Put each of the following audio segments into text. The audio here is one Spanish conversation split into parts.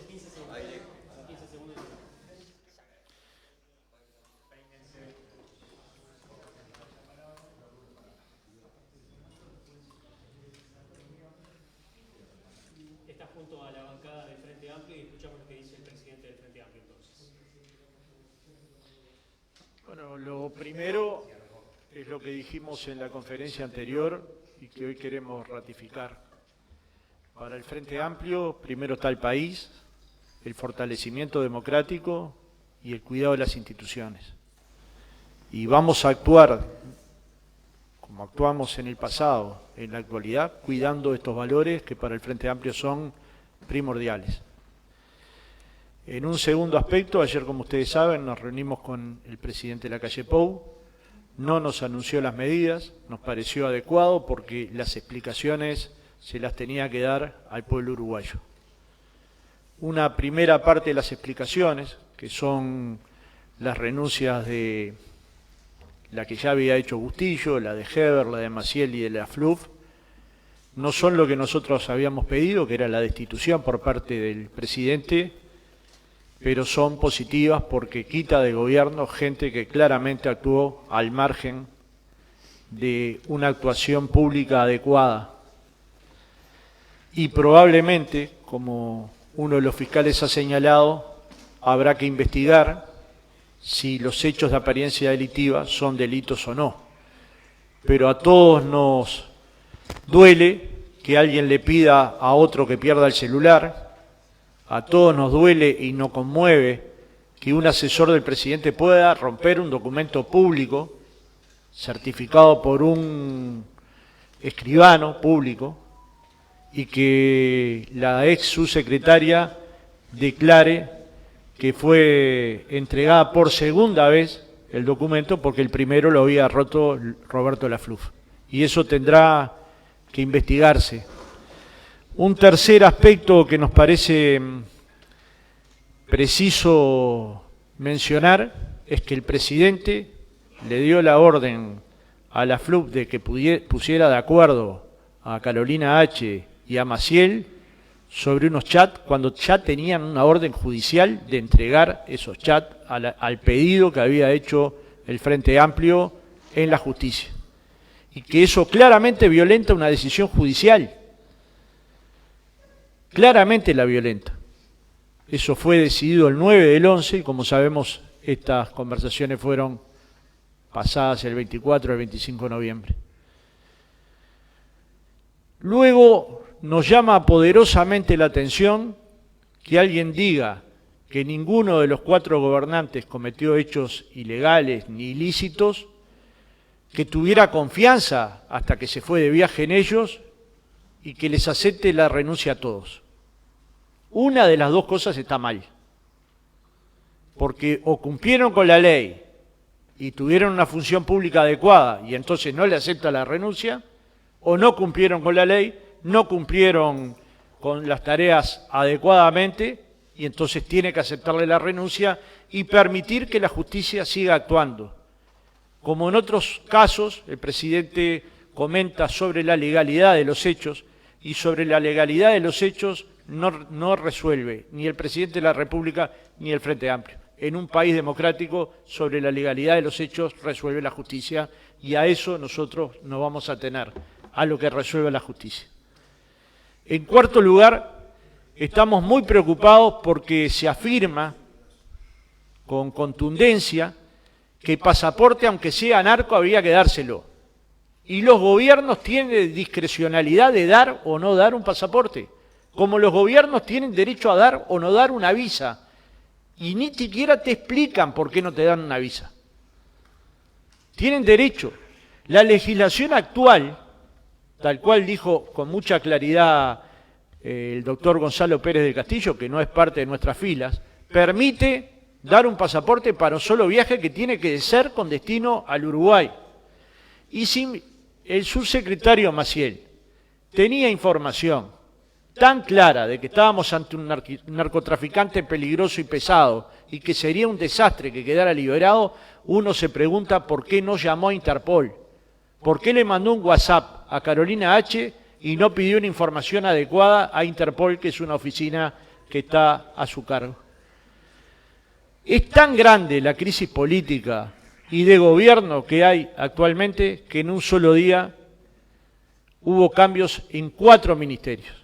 15 segundos. Aire. 15 segundos. Está junto a la bancada del Frente Amplio y escuchamos lo que dice el presidente del Frente Amplio entonces. Bueno, lo primero es lo que dijimos en la conferencia anterior y que hoy queremos ratificar. Para el Frente Amplio, primero está el país, el fortalecimiento democrático y el cuidado de las instituciones. Y vamos a actuar, como actuamos en el pasado, en la actualidad, cuidando estos valores que para el Frente Amplio son primordiales. En un segundo aspecto, ayer, como ustedes saben, nos reunimos con el presidente Lacalle Pou, no nos anunció las medidas, nos pareció adecuado porque las explicaciones se las tenía que dar al pueblo uruguayo. Una primera parte de las explicaciones, que son las renuncias de la que ya había hecho Bustillo, la de Heber, la de Maciel y de la FLUF, no son lo que nosotros habíamos pedido, que era la destitución por parte del presidente, pero son positivas porque quita de gobierno gente que claramente actuó al margen de una actuación pública adecuada. Y probablemente, como uno de los fiscales ha señalado, habrá que investigar si los hechos de apariencia delictiva son delitos o no. Pero a todos nos duele que alguien le pida a otro que pierda el celular, a todos nos duele y nos conmueve que un asesor del presidente pueda romper un documento público certificado por un escribano público y que la ex subsecretaria declare que fue entregada por segunda vez el documento porque el primero lo había roto Roberto Lafluf. Y eso tendrá que investigarse. Un tercer aspecto que nos parece preciso mencionar es que el presidente le dio la orden a Lafluf de que pusiera de acuerdo a Carolina H. y a Maciel sobre unos chats cuando ya tenían una orden judicial de entregar esos chats al pedido que había hecho el Frente Amplio en la justicia. Y que eso claramente violenta una decisión judicial. Claramente la violenta. Eso fue decidido el 9 del 11 y como sabemos estas conversaciones fueron pasadas el 24 o el 25 de noviembre. Luego nos llama poderosamente la atención que alguien diga que ninguno de los 4 gobernantes cometió hechos ilegales ni ilícitos, que tuviera confianza hasta que se fue de viaje en ellos y que les acepte la renuncia a todos. Una de las dos cosas está mal, porque o cumplieron con la ley y tuvieron una función pública adecuada y entonces no le acepta la renuncia, o no cumplieron con la ley, no cumplieron con las tareas adecuadamente y entonces tiene que aceptarle la renuncia y permitir que la justicia siga actuando. Como en otros casos, el presidente comenta sobre la legalidad de los hechos y sobre la legalidad de los hechos no resuelve ni el presidente de la República ni el Frente Amplio. En un país democrático, sobre la legalidad de los hechos resuelve la justicia y a eso nosotros nos vamos a tener, a lo que resuelve la justicia. En cuarto lugar, estamos muy preocupados porque se afirma con contundencia que el pasaporte, aunque sea narco, habría que dárselo. Y los gobiernos tienen discrecionalidad de dar o no dar un pasaporte, como los gobiernos tienen derecho a dar o no dar una visa. Y ni siquiera te explican por qué no te dan una visa. Tienen derecho. La legislación actual, tal cual dijo con mucha claridad el doctor Gonzalo Pérez del Castillo, que no es parte de nuestras filas, permite dar un pasaporte para un solo viaje que tiene que ser con destino al Uruguay. Y si el subsecretario Maciel tenía información tan clara de que estábamos ante un narcotraficante peligroso y pesado y que sería un desastre que quedara liberado, uno se pregunta por qué no llamó a Interpol, por qué le mandó un WhatsApp a Carolina H. y no pidió una información adecuada a Interpol, que es una oficina que está a su cargo. Es tan grande la crisis política y de gobierno que hay actualmente que en un solo día hubo cambios en 4 ministerios.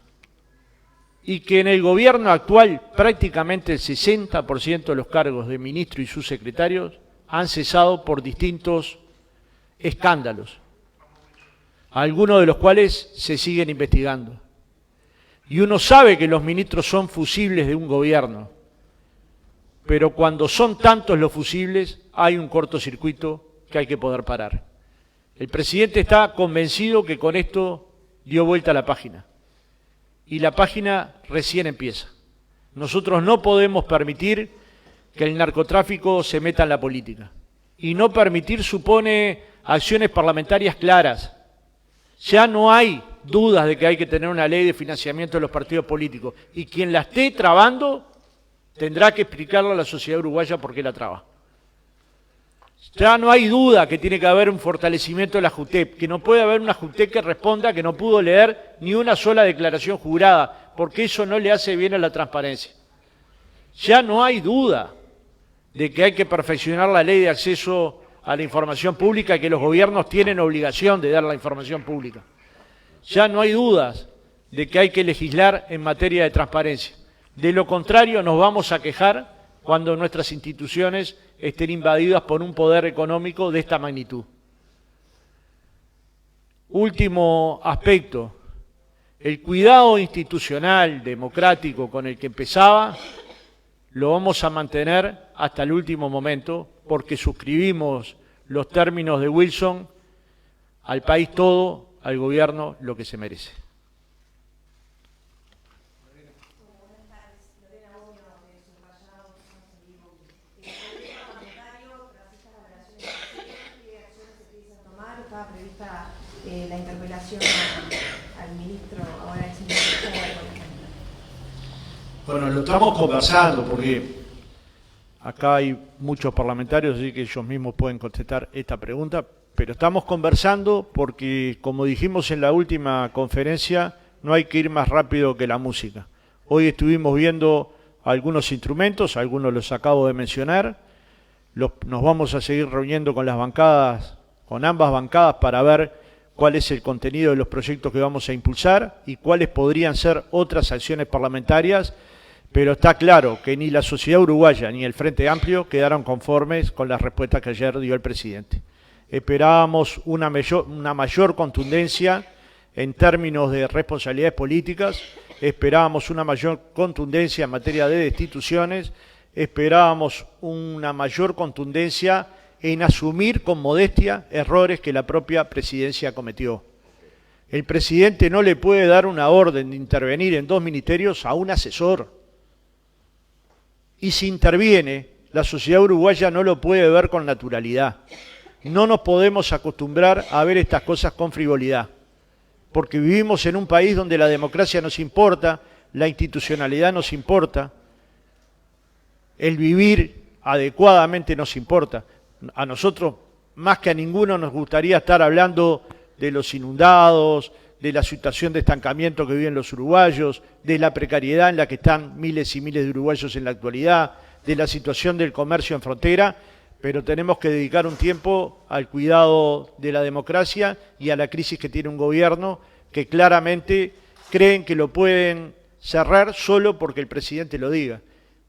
Y que en el gobierno actual prácticamente el 60% de los cargos de ministro y subsecretarios han cesado por distintos escándalos, algunos de los cuales se siguen investigando. Y uno sabe que los ministros son fusibles de un gobierno, pero cuando son tantos los fusibles hay un cortocircuito que hay que poder parar. El presidente está convencido que con esto dio vuelta a la página. Y la página recién empieza. Nosotros no podemos permitir que el narcotráfico se meta en la política. Y no permitir supone acciones parlamentarias claras. Ya no hay dudas de que hay que tener una ley de financiamiento de los partidos políticos. Y quien la esté trabando tendrá que explicarle a la sociedad uruguaya por qué la traba. Ya no hay duda que tiene que haber un fortalecimiento de la JUTEP, que no puede haber una JUTEP que responda que no pudo leer ni una sola declaración jurada, porque eso no le hace bien a la transparencia. Ya no hay duda de que hay que perfeccionar la ley de acceso a la información pública, que los gobiernos tienen obligación de dar la información pública. Ya no hay dudas de que hay que legislar en materia de transparencia. De lo contrario, nos vamos a quejar cuando nuestras instituciones estén invadidas por un poder económico de esta magnitud. Último aspecto, el cuidado institucional, democrático con el que empezaba, lo vamos a mantener hasta el último momento, porque suscribimos los términos de Wilson: al país todo, al gobierno lo que se merece. Estaba prevista la interpelación al ministro, ahora exministro de Economía. Bueno, lo estamos conversando porque acá hay muchos parlamentarios, así que ellos mismos pueden contestar esta pregunta, pero estamos conversando porque, como dijimos en la última conferencia, no hay que ir más rápido que la música. Hoy estuvimos viendo algunos instrumentos, algunos los acabo de mencionar, nos vamos a seguir reuniendo con las bancadas, con ambas bancadas, para ver cuál es el contenido de los proyectos que vamos a impulsar y cuáles podrían ser otras acciones parlamentarias, pero está claro que ni la sociedad uruguaya ni el Frente Amplio quedaron conformes con las respuestas que ayer dio el presidente. Esperábamos una mayor contundencia en términos de responsabilidades políticas, esperábamos una mayor contundencia en materia de destituciones, esperábamos una mayor contundencia en asumir con modestia errores que la propia presidencia cometió. El presidente no le puede dar una orden de intervenir en 2 ministerios a un asesor. Y si interviene, la sociedad uruguaya no lo puede ver con naturalidad. No nos podemos acostumbrar a ver estas cosas con frivolidad, porque vivimos en un país donde la democracia nos importa, la institucionalidad nos importa, el vivir adecuadamente nos importa. A nosotros, más que a ninguno, nos gustaría estar hablando de los inundados, de la situación de estancamiento que viven los uruguayos, de la precariedad en la que están miles y miles de uruguayos en la actualidad, de la situación del comercio en frontera, pero tenemos que dedicar un tiempo al cuidado de la democracia y a la crisis que tiene un gobierno que claramente creen que lo pueden cerrar solo porque el presidente lo diga.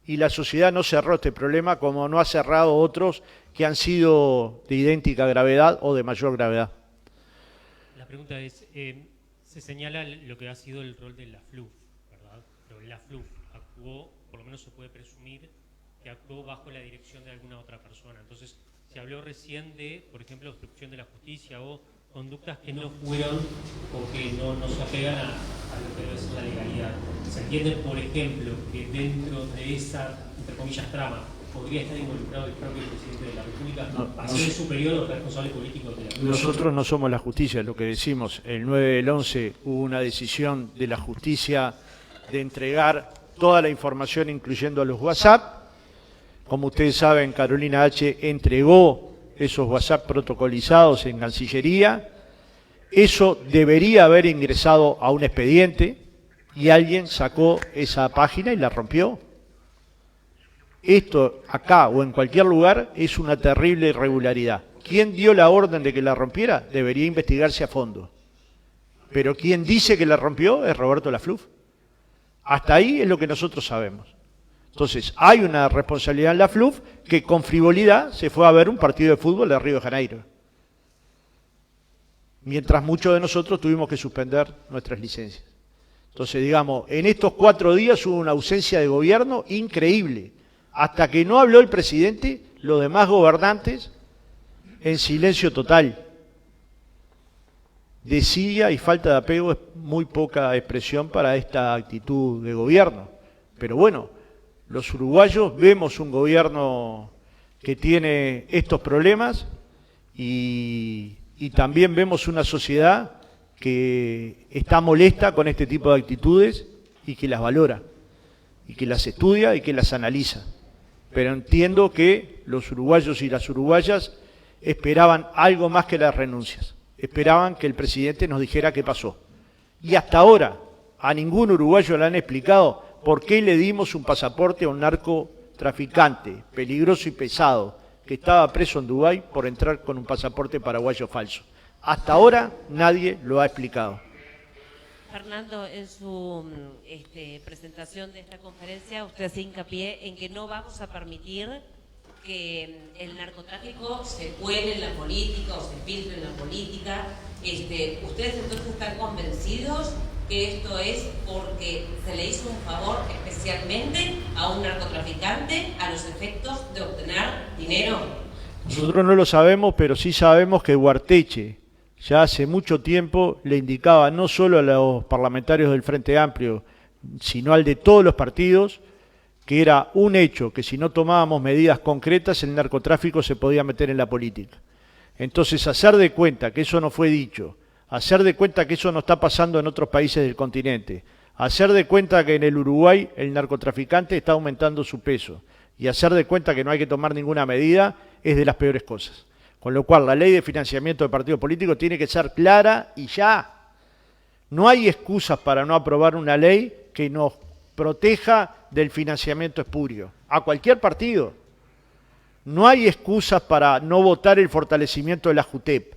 Y la sociedad no cerró este problema como no ha cerrado otros que han sido de idéntica gravedad o de mayor gravedad. La pregunta es, se señala lo que ha sido el rol de la FLUF, ¿verdad? Pero la FLUF actuó, por lo menos se puede presumir, que actuó bajo la dirección de alguna otra persona. Entonces, se habló recién de, por ejemplo, obstrucción de la justicia o conductas que no fueron o que no se apegan a lo que debe ser la legalidad. ¿Se entiende, por ejemplo, que dentro de esa, entre comillas, trama, podría estar involucrado el propio presidente de la República para ser superior o responsable político de la República? Nosotros no somos la justicia, lo que decimos. El 9/11 hubo una decisión de la justicia de entregar toda la información, incluyendo a los WhatsApp. Como ustedes saben, Carolina H. entregó esos WhatsApp protocolizados en Cancillería. Eso debería haber ingresado a un expediente y alguien sacó esa página y la rompió. Esto acá o en cualquier lugar es una terrible irregularidad. ¿Quién dio la orden de que la rompiera? Debería investigarse a fondo. Pero quien dice que la rompió es Roberto Lafluf. Hasta ahí es lo que nosotros sabemos. Entonces, hay una responsabilidad en Lafluf que con frivolidad se fue a ver un partido de fútbol de Río de Janeiro. Mientras muchos de nosotros tuvimos que suspender nuestras licencias. Entonces, digamos, en estos 4 días hubo una ausencia de gobierno increíble. Hasta que no habló el presidente, los demás gobernantes en silencio total. Desidia y falta de apego es muy poca expresión para esta actitud de gobierno. Pero bueno, los uruguayos vemos un gobierno que tiene estos problemas y también vemos una sociedad que está molesta con este tipo de actitudes y que las valora, y que las estudia y que las analiza. Pero entiendo que los uruguayos y las uruguayas esperaban algo más que las renuncias. Esperaban que el presidente nos dijera qué pasó. Y hasta ahora a ningún uruguayo le han explicado por qué le dimos un pasaporte a un narcotraficante peligroso y pesado que estaba preso en Dubái por entrar con un pasaporte paraguayo falso. Hasta ahora nadie lo ha explicado. Fernando, en su presentación de esta conferencia, usted hace hincapié en que no vamos a permitir que el narcotráfico se cuele en la política o se filtre en la política. ¿Ustedes entonces están convencidos que esto es porque se le hizo un favor especialmente a un narcotraficante a los efectos de obtener dinero? Nosotros no lo sabemos, pero sí sabemos que Guarteche ya hace mucho tiempo le indicaba no solo a los parlamentarios del Frente Amplio, sino al de todos los partidos, que era un hecho que si no tomábamos medidas concretas el narcotráfico se podía meter en la política. Entonces, hacer de cuenta que eso no fue dicho, hacer de cuenta que eso no está pasando en otros países del continente, hacer de cuenta que en el Uruguay el narcotraficante está aumentando su peso y hacer de cuenta que no hay que tomar ninguna medida es de las peores cosas. Con lo cual, la ley de financiamiento de partidos políticos tiene que ser clara y ya. No hay excusas para no aprobar una ley que nos proteja del financiamiento espurio, a cualquier partido. No hay excusas para no votar el fortalecimiento de la JUTEP.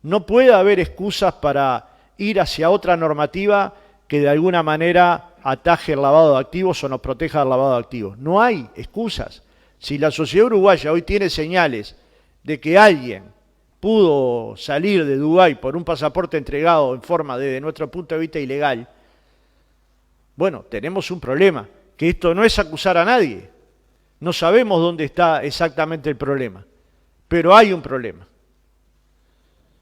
No puede haber excusas para ir hacia otra normativa que de alguna manera ataje el lavado de activos o nos proteja del lavado de activos. No hay excusas. Si la sociedad uruguaya hoy tiene señales de que alguien pudo salir de Dubái por un pasaporte entregado en forma, desde nuestro punto de vista, ilegal, bueno, tenemos un problema, que esto no es acusar a nadie. No sabemos dónde está exactamente el problema, pero hay un problema.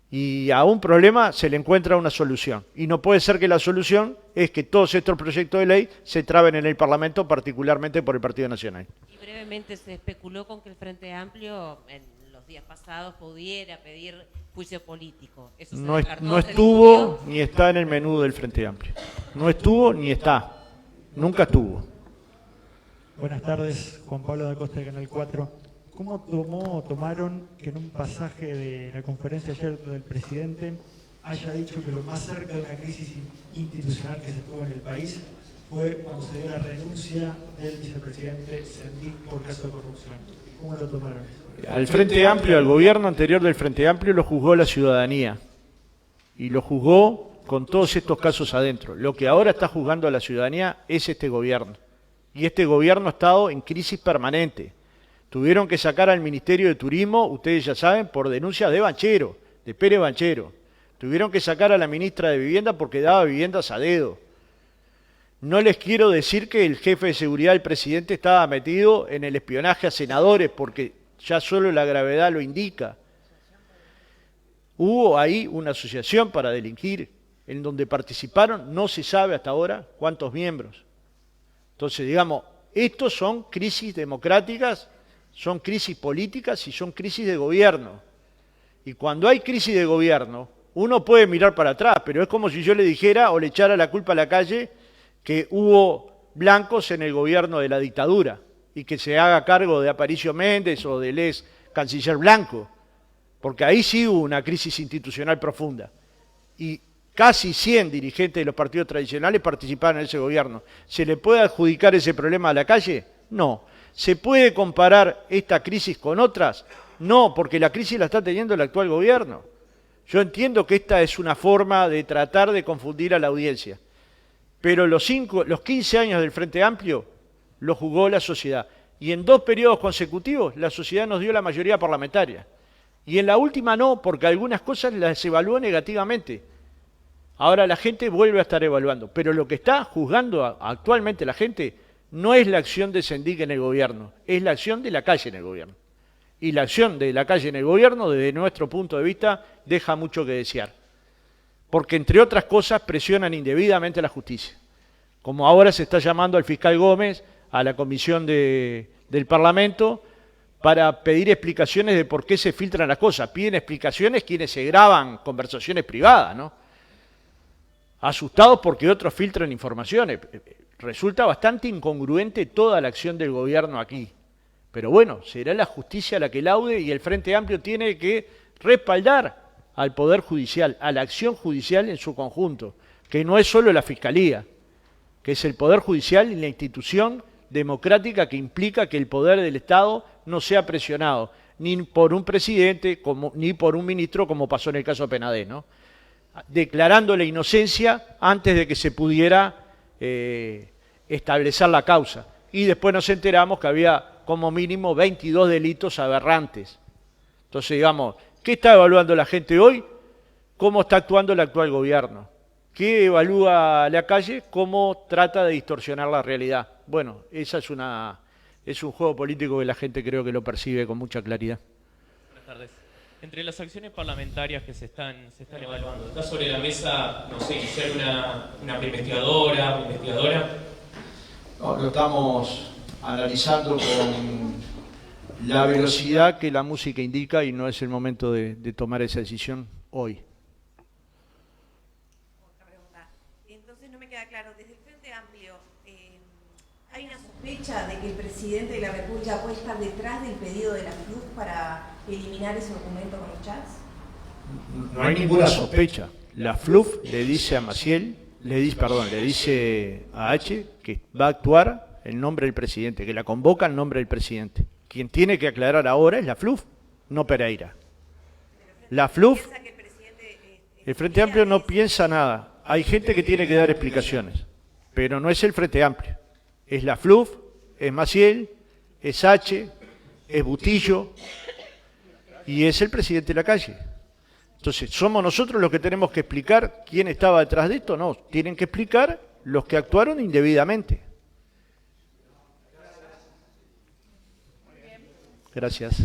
Y a un problema se le encuentra una solución. Y no puede ser que la solución es que todos estos proyectos de ley se traben en el Parlamento, particularmente por el Partido Nacional. Y brevemente se especuló con que el Frente Amplio en los días pasados pudiera pedir juicio político. ¿Eso no estuvo ni está en el menú del Frente Amplio. No estuvo ni está. Nunca estuvo. Buenas tardes, Juan Pablo da Costa de Canal 4. ¿Cómo tomaron que en un pasaje de la conferencia ayer del presidente haya dicho que lo más cerca de una crisis institucional que se tuvo en el país fue cuando se dio la renuncia del vicepresidente Sendín por caso de corrupción? ¿Cómo lo tomaron? Al Frente Amplio, al gobierno anterior del Frente Amplio, lo juzgó la ciudadanía. Y lo juzgó con todos estos casos adentro. Lo que ahora está juzgando a la ciudadanía es este gobierno. Y este gobierno ha estado en crisis permanente. Tuvieron que sacar al Ministerio de Turismo, ustedes ya saben, por denuncias de Banchero, de Pérez Banchero. Tuvieron que sacar a la ministra de Vivienda porque daba viviendas a dedo. No les quiero decir que el jefe de seguridad del presidente estaba metido en el espionaje a senadores, porque ya solo la gravedad lo indica. Hubo ahí una asociación para delinquir, en donde participaron, no se sabe hasta ahora cuántos miembros. Entonces, digamos, estos son crisis democráticas, son crisis políticas y son crisis de gobierno. Y cuando hay crisis de gobierno, uno puede mirar para atrás, pero es como si yo le dijera o le echara la culpa a la calle que hubo blancos en el gobierno de la dictadura y que se haga cargo de Aparicio Méndez o del ex canciller Blanco, porque ahí sí hubo una crisis institucional profunda. Y casi 100 dirigentes de los partidos tradicionales participaron en ese gobierno. ¿Se le puede adjudicar ese problema a la calle? No. ¿Se puede comparar esta crisis con otras? No, porque la crisis la está teniendo el actual gobierno. Yo entiendo que esta es una forma de tratar de confundir a la audiencia, pero los 15 años del Frente Amplio lo jugó la sociedad. Y en 2 periodos consecutivos la sociedad nos dio la mayoría parlamentaria. Y en la última no, porque algunas cosas las evaluó negativamente. Ahora la gente vuelve a estar evaluando, pero lo que está juzgando actualmente la gente no es la acción de Sendic en el gobierno, es la acción de la calle en el gobierno. Y la acción de la calle en el gobierno, desde nuestro punto de vista, deja mucho que desear. Porque, entre otras cosas, presionan indebidamente a la justicia. Como ahora se está llamando al fiscal Gómez a la comisión del Parlamento para pedir explicaciones de por qué se filtran las cosas. Piden explicaciones quienes se graban conversaciones privadas, ¿no? Asustados porque otros filtran informaciones. Resulta bastante incongruente toda la acción del gobierno aquí. Pero bueno, será la justicia la que laude y el Frente Amplio tiene que respaldar al Poder Judicial, a la acción judicial en su conjunto, que no es solo la Fiscalía, que es el Poder Judicial y la institución democrática que implica que el poder del Estado no sea presionado, ni por un presidente ni por un ministro, como pasó en el caso Penades, ¿no? Declarando la inocencia antes de que se pudiera establecer la causa. Y después nos enteramos que había como mínimo 22 delitos aberrantes. Entonces, digamos, ¿qué está evaluando la gente hoy? ¿Cómo está actuando el actual gobierno? ¿Qué evalúa la calle? ¿Cómo trata de distorsionar la realidad? Bueno, esa es un juego político que la gente creo que lo percibe con mucha claridad. Buenas tardes. Entre las acciones parlamentarias que se están evaluando, ¿está sobre la mesa, no sé, iniciar una investigadora? No, lo estamos analizando con la velocidad que la música indica y no es el momento de tomar esa decisión hoy. Otra pregunta. Entonces no me queda claro, desde el Frente Amplio, ¿hay una sospecha de que el presidente de la República puede estar detrás del pedido de la FLUF para eliminar ese documento con los chats? No hay ninguna sospecha. La FLUF le dice a Maciel, le dice a H que va a actuar en nombre del presidente, que la convoca en nombre del presidente. Quien tiene que aclarar ahora es la FLUF, no Pereira. La FLUF, el Frente Amplio no piensa nada. Hay gente que tiene que dar explicaciones, pero no es el Frente Amplio. Es la FLUF, es Maciel, es H, es Bustillo y es el presidente de la calle. Entonces, ¿somos nosotros los que tenemos que explicar quién estaba detrás de esto? No, tienen que explicar los que actuaron indebidamente. Gracias.